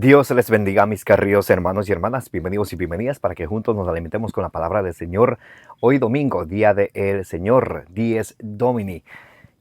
Dios les bendiga, mis queridos hermanos y hermanas. Bienvenidos y bienvenidas para que juntos nos alimentemos con la palabra del Señor. Hoy domingo, día del Señor, Dies Domini.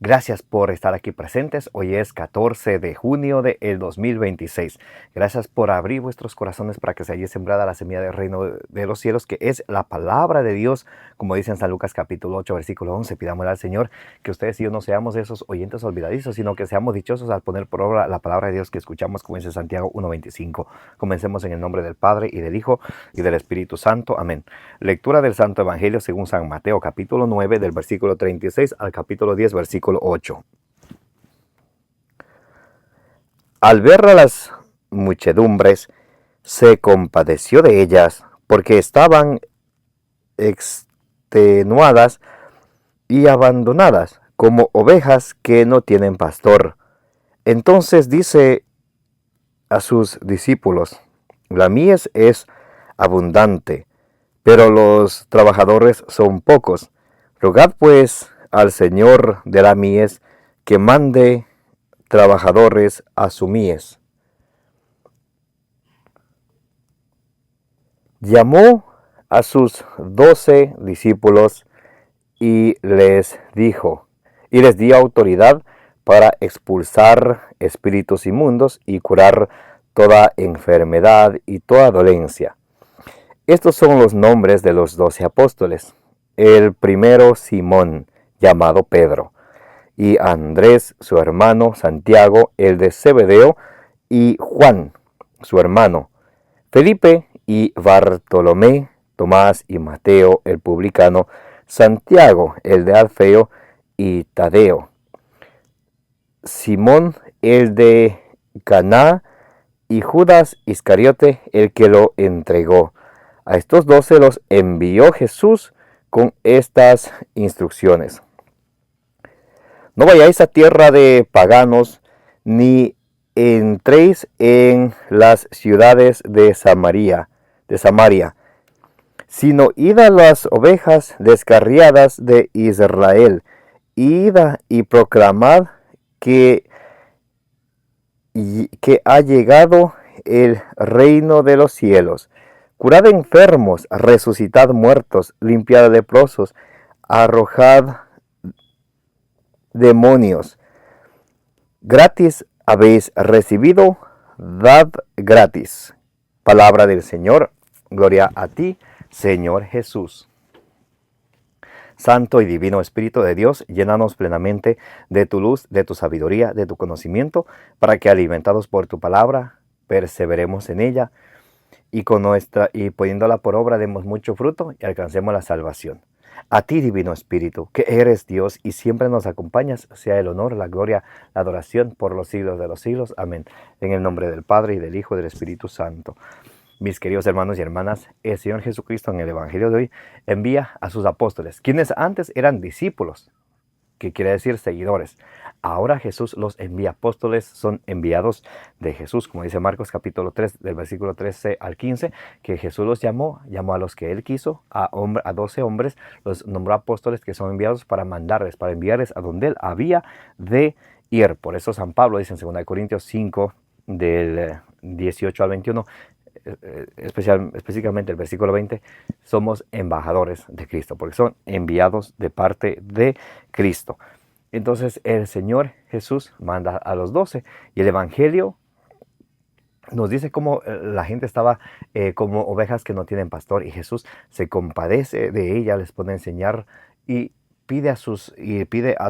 Gracias por estar aquí presentes. Hoy es 14 de junio del 2026. Gracias por abrir vuestros corazones para que se haya sembrada la semilla del reino de los cielos, que es la palabra de Dios. Como dice en San Lucas capítulo 8, versículo 11, pidámosle al Señor que ustedes y yo no seamos esos oyentes olvidadizos, sino que seamos dichosos al poner por obra la palabra de Dios que escuchamos, como dice Santiago 1:25. Comencemos en el nombre del Padre y del Hijo y del Espíritu Santo. Amén. Lectura del Santo Evangelio según San Mateo capítulo 9 del versículo 36 al capítulo 10 versículo 8. Al ver a las muchedumbres, se compadeció de ellas, porque estaban extenuadas y abandonadas, como ovejas que no tienen pastor. Entonces dice a sus discípulos: la mies es abundante, pero los trabajadores son pocos. Rogad pues al Señor de la mies que mande trabajadores a su mies. Llamó a sus 12 discípulos y les dijo, y les dio autoridad para expulsar espíritus inmundos y curar toda enfermedad y toda dolencia. Estos son los nombres de los 12 apóstoles. El primero, Simón, llamado Pedro, y Andrés, su hermano, Santiago, el de Zebedeo, y Juan, su hermano, Felipe y Bartolomé, Tomás y Mateo, el publicano, Santiago, el de Alfeo, y Tadeo, Simón, el de Caná, y Judas Iscariote, el que lo entregó. A estos 12 los envió Jesús con estas instrucciones: no vayáis a tierra de paganos, ni entréis en las ciudades de Samaria, sino id a las ovejas descarriadas de Israel. Id y proclamad que ha llegado el reino de los cielos. Curad enfermos, resucitad muertos, limpiad leprosos, arrojad demonios. Gratis habéis recibido, dad gratis. Palabra del Señor. Gloria a ti, Señor Jesús. Santo y divino Espíritu de Dios, llénanos plenamente de tu luz, de tu sabiduría, de tu conocimiento, para que, alimentados por tu palabra, perseveremos en ella y poniéndola por obra demos mucho fruto y alcancemos la salvación. A ti, divino Espíritu, que eres Dios y siempre nos acompañas, sea el honor, la gloria, la adoración por los siglos de los siglos. Amén. En el nombre del Padre, y del Hijo, y del Espíritu Santo. Mis queridos hermanos y hermanas, el Señor Jesucristo en el Evangelio de hoy envía a sus apóstoles, quienes antes eran discípulos, que quiere decir seguidores. Ahora Jesús los envía. Apóstoles son enviados de Jesús, como dice Marcos capítulo 3, del versículo 13 al 15, que Jesús los llamó a los que Él quiso, a 12 hombres, los nombró apóstoles, que son enviados para mandarles, para enviarles a donde Él había de ir. Por eso San Pablo dice en 2 Corintios 5, del 18 al 21, específicamente el versículo 20, somos embajadores de Cristo, porque son enviados de parte de Cristo. Entonces el Señor Jesús manda a los 12 y el Evangelio nos dice cómo la gente estaba como ovejas que no tienen pastor, y Jesús se compadece de ella, les pone a enseñar y pide a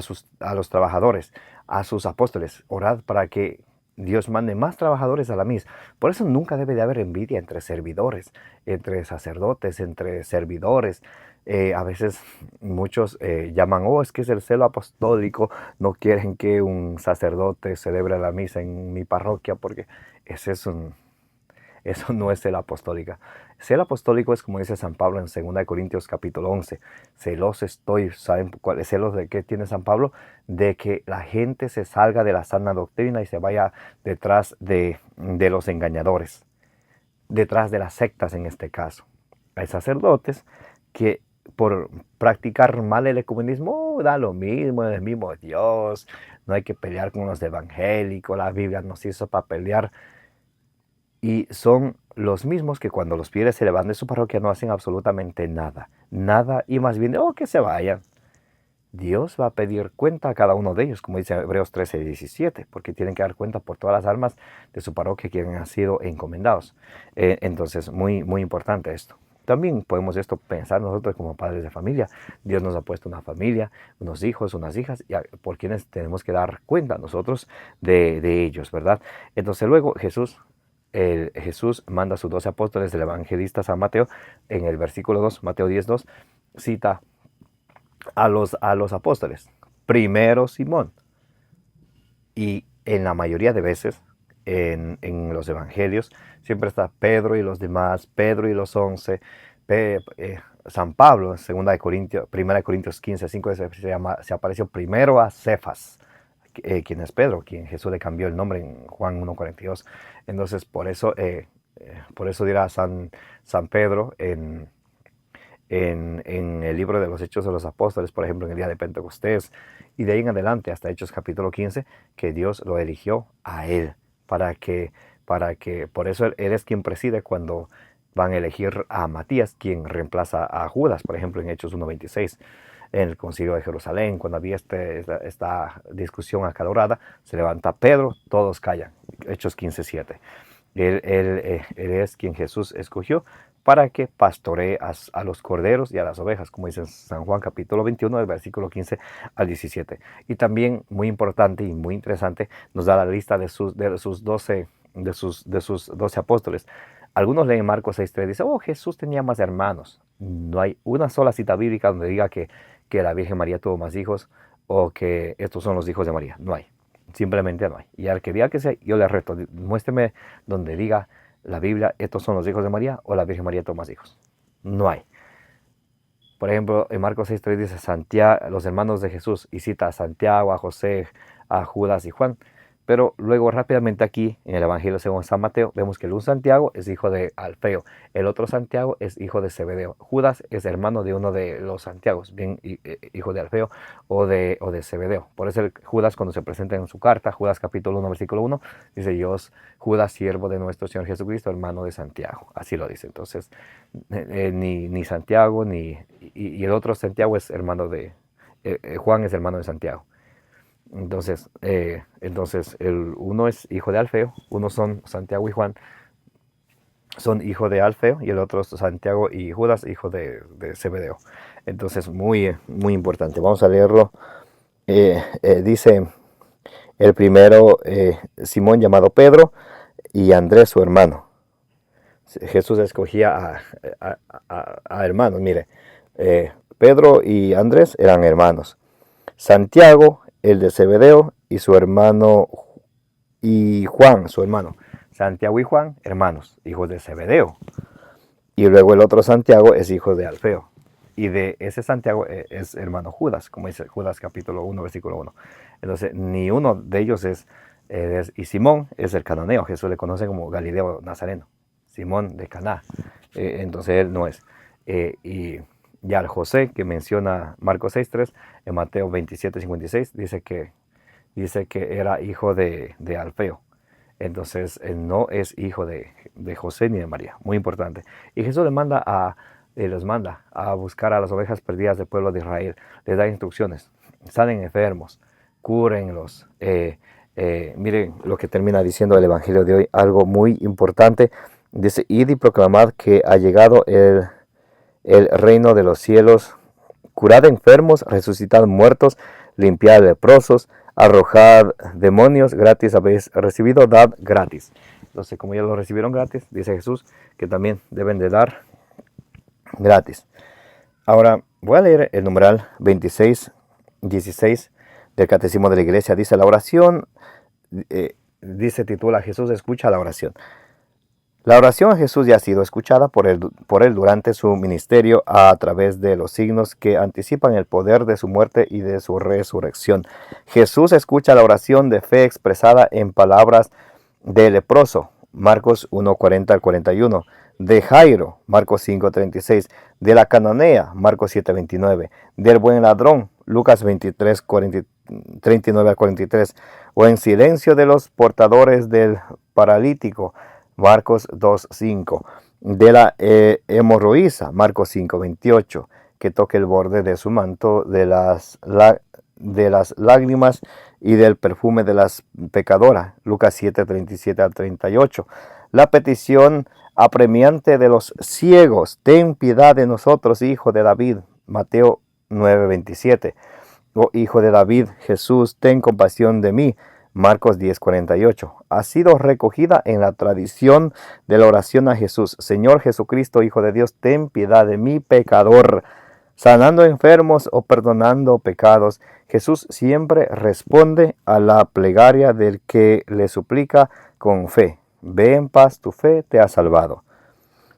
los trabajadores, a sus apóstoles, orad para que Dios mande más trabajadores a la mies. Por eso nunca debe de haber envidia entre servidores, entre sacerdotes, entre servidores. A veces muchos llaman, es que es el celo apostólico, no quieren que un sacerdote celebre la misa en mi parroquia, porque eso no es celo apostólica. Celo apostólico es, como dice San Pablo en 2 Corintios capítulo 11, celoso estoy. ¿Saben cuál es celos de qué tiene San Pablo? De que la gente se salga de la sana doctrina y se vaya detrás de los engañadores, detrás de las sectas en este caso. Hay sacerdotes que por practicar mal el ecumenismo, da lo mismo, es el mismo Dios, no hay que pelear con los evangélicos, la Biblia nos hizo para pelear. y son los mismos que cuando los fieles se le van de su parroquia no hacen absolutamente nada. Nada, y más bien, que se vayan. Dios va a pedir cuenta a cada uno de ellos, como dice Hebreos 13:17, porque tienen que dar cuenta por todas las almas de su parroquia que han sido encomendados. Entonces, muy, muy importante esto. También podemos esto pensar nosotros como padres de familia. Dios nos ha puesto una familia, unos hijos, unas hijas, por quienes tenemos que dar cuenta nosotros de ellos, ¿verdad? Entonces luego Jesús manda a sus 12 apóstoles del evangelista San Mateo, en el versículo 2, Mateo 10:2, cita a los apóstoles. Primero Simón. Y en la mayoría de veces, en los evangelios, siempre está Pedro y los demás, Pedro y los 11, San Pablo, en 1 Corintios 15:5, se apareció primero a Cefas, quien es Pedro, quien Jesús le cambió el nombre en Juan 1:42. Entonces, por eso dirá San Pedro en el libro de los Hechos de los Apóstoles, por ejemplo, en el día de Pentecostés, y de ahí en adelante hasta Hechos capítulo 15, que Dios lo eligió a él, para que, por eso él es quien preside cuando van a elegir a Matías, quien reemplaza a Judas, por ejemplo, en Hechos 1:26. En el concilio de Jerusalén, cuando había esta discusión acalorada, se levanta Pedro, todos callan. Hechos 15:7. Él es quien Jesús escogió para que pastoree a los corderos y a las ovejas, como dice en San Juan capítulo 21, del versículo 15 al 17. Y también, muy importante y muy interesante, nos da la lista de sus 12 apóstoles. Algunos leen Marcos 6:3 y dicen, Jesús tenía más hermanos. No hay una sola cita bíblica donde diga que la Virgen María tuvo más hijos o que estos son los hijos de María. No hay. Simplemente no hay. Y al que diga que sea, yo le reto, muéstreme donde diga la Biblia, estos son los hijos de María o la Virgen María tuvo más hijos. No hay. Por ejemplo, en Marcos 6:3 dice Santiago, los hermanos de Jesús, y cita a Santiago, a José, a Judas y Juan. Pero luego rápidamente aquí, en el Evangelio según San Mateo, vemos que el un Santiago es hijo de Alfeo, el otro Santiago es hijo de Zebedeo. Judas es hermano de uno de los Santiagos, bien hijo de Alfeo o de Zebedeo. Por eso Judas, cuando se presenta en su carta, Judas capítulo 1, versículo 1, dice, yo, Judas, siervo de nuestro Señor Jesucristo, hermano de Santiago. Así lo dice. Entonces, ni Santiago, y el otro Santiago es hermano de, Juan es hermano de Santiago. Entonces, el uno es hijo de Alfeo, uno son Santiago y Juan, son hijo de Alfeo, y el otro Santiago y Judas, hijo de Zebedeo. Entonces, muy, muy importante. Vamos a leerlo. Dice el primero, Simón llamado Pedro y Andrés su hermano. Jesús escogía a hermanos. Mire, Pedro y Andrés eran hermanos. Santiago, el de Zebedeo, y su hermano, y Juan, su hermano. Santiago y Juan, hermanos, hijos de Zebedeo. Y luego el otro Santiago es hijo de Alfeo. Y de ese Santiago es hermano Judas, como dice Judas capítulo 1, versículo 1. Entonces, ni uno de ellos y Simón es el cananeo. Jesús le conoce como Galileo Nazareno. Simón de Caná. Entonces él no es. Y al José, que menciona Marcos 6:3, en Mateo 27:56, dice que era hijo de Alfeo. Entonces él no es hijo de José ni de María. Muy importante. Y Jesús los manda a buscar a las ovejas perdidas del pueblo de Israel. Les da instrucciones. Salen enfermos, cúrenlos. Miren lo que termina diciendo el Evangelio de hoy. Algo muy importante. Dice, id y proclamad que ha llegado el reino de los cielos. Curad enfermos, resucitad muertos, limpiad leprosos, arrojad demonios, gratis habéis recibido, dad gratis. Entonces, como ya lo recibieron gratis, dice Jesús que también deben de dar gratis. Ahora voy a leer el numeral 26:16 del Catecismo de la Iglesia. Dice, la oración, titula, Jesús escucha la oración. La oración a Jesús ya ha sido escuchada por él durante su ministerio a través de los signos que anticipan el poder de su muerte y de su resurrección. Jesús escucha la oración de fe expresada en palabras de leproso, Marcos 1:40-41, de Jairo, Marcos 5:36, de la cananea, Marcos 7:29, del buen ladrón, Lucas 23:39-43, o en silencio de los portadores del paralítico, Marcos 2:5. De la hemorroísa, Marcos 5:28, que toque el borde de su manto, de las lágrimas y del perfume de las pecadoras, Lucas 7:37-38. La petición apremiante de los ciegos, ten piedad de nosotros, hijo de David, Mateo 9:27. Oh hijo de David, Jesús, ten compasión de mí, Marcos 10:48. Ha sido recogida en la tradición de la oración a Jesús. Señor Jesucristo, Hijo de Dios, ten piedad de mí, pecador. Sanando enfermos o perdonando pecados, Jesús siempre responde a la plegaria del que le suplica con fe. Ve en paz, tu fe te ha salvado.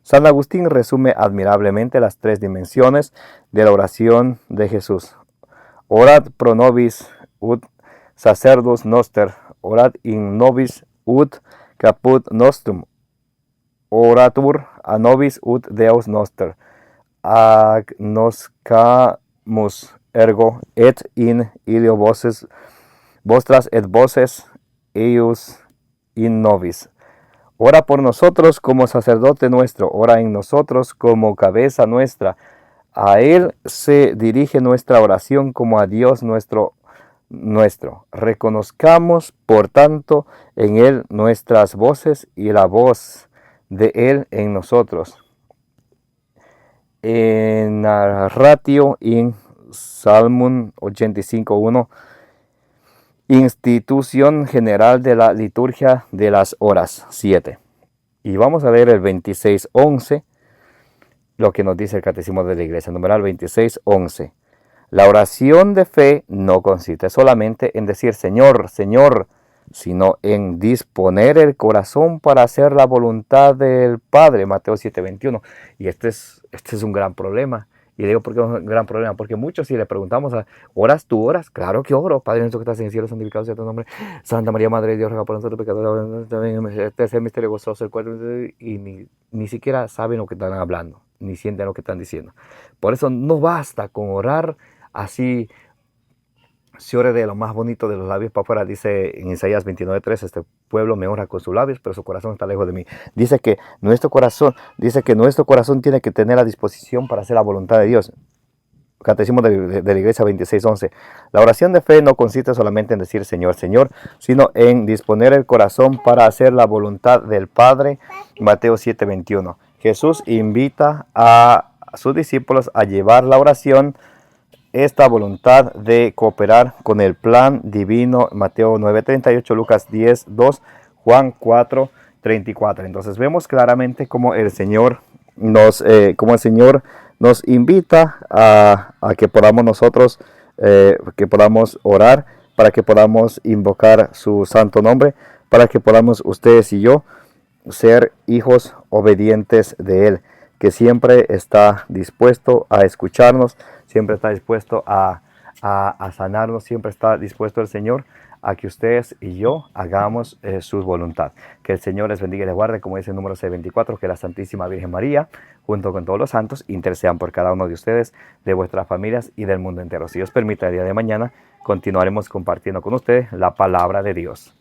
San Agustín resume admirablemente las tres dimensiones de la oración de Jesús. Orad pro nobis ut sacerdos noster, orad in nobis ut caput nostrum, oratur a nobis ut Deus noster, agnoscamus ergo et in ilio voces vostras et voces eius in nobis. Ora por nosotros como sacerdote nuestro, ora en nosotros como cabeza nuestra. A Él se dirige nuestra oración como a Dios nuestro. Reconozcamos, por tanto, en Él nuestras voces y la voz de Él en nosotros. En narratio in Salmum 85:1, institución general de la liturgia de las horas 7. Y vamos a leer el 26:11, lo que nos dice el Catecismo de la Iglesia, numeral 26:11. La oración de fe no consiste solamente en decir Señor, Señor, sino en disponer el corazón para hacer la voluntad del Padre, Mateo 7:21. Y este es un gran problema. Y digo, ¿por qué es un gran problema? Porque muchos, si le preguntamos, ¿oras tú oras? Claro que oro. Padre nuestro que estás en el cielo, santificado sea tu nombre. Santa María, Madre de Dios, ruega por nosotros pecadores. También el tercer misterio gozoso, el cual, y ni siquiera saben lo que están hablando, ni sienten lo que están diciendo. Por eso no basta con orar así. Se ore de lo más bonito de los labios para afuera. Dice en Isaías 29:3, este pueblo me honra con sus labios, pero su corazón está lejos de mí. Dice que nuestro corazón tiene que tener la disposición para hacer la voluntad de Dios. Catecismo de la Iglesia 26:11. La oración de fe no consiste solamente en decir Señor, Señor, sino en disponer el corazón para hacer la voluntad del Padre. Mateo 7:21. Jesús invita a sus discípulos a llevar la oración, esta voluntad de cooperar con el plan divino, Mateo 9:38, Lucas 10:2, Juan 4:34. Entonces vemos claramente cómo el Señor nos invita a que podamos nosotros, que podamos orar, para que podamos invocar su santo nombre, para que podamos ustedes y yo ser hijos obedientes de Él, que siempre está dispuesto a escucharnos, siempre está dispuesto a sanarnos, siempre está dispuesto el Señor a que ustedes y yo hagamos su voluntad. Que el Señor les bendiga y les guarde, como dice el número 624, que la Santísima Virgen María, junto con todos los santos, intercedan por cada uno de ustedes, de vuestras familias y del mundo entero. Si Dios permite, el día de mañana continuaremos compartiendo con ustedes la palabra de Dios.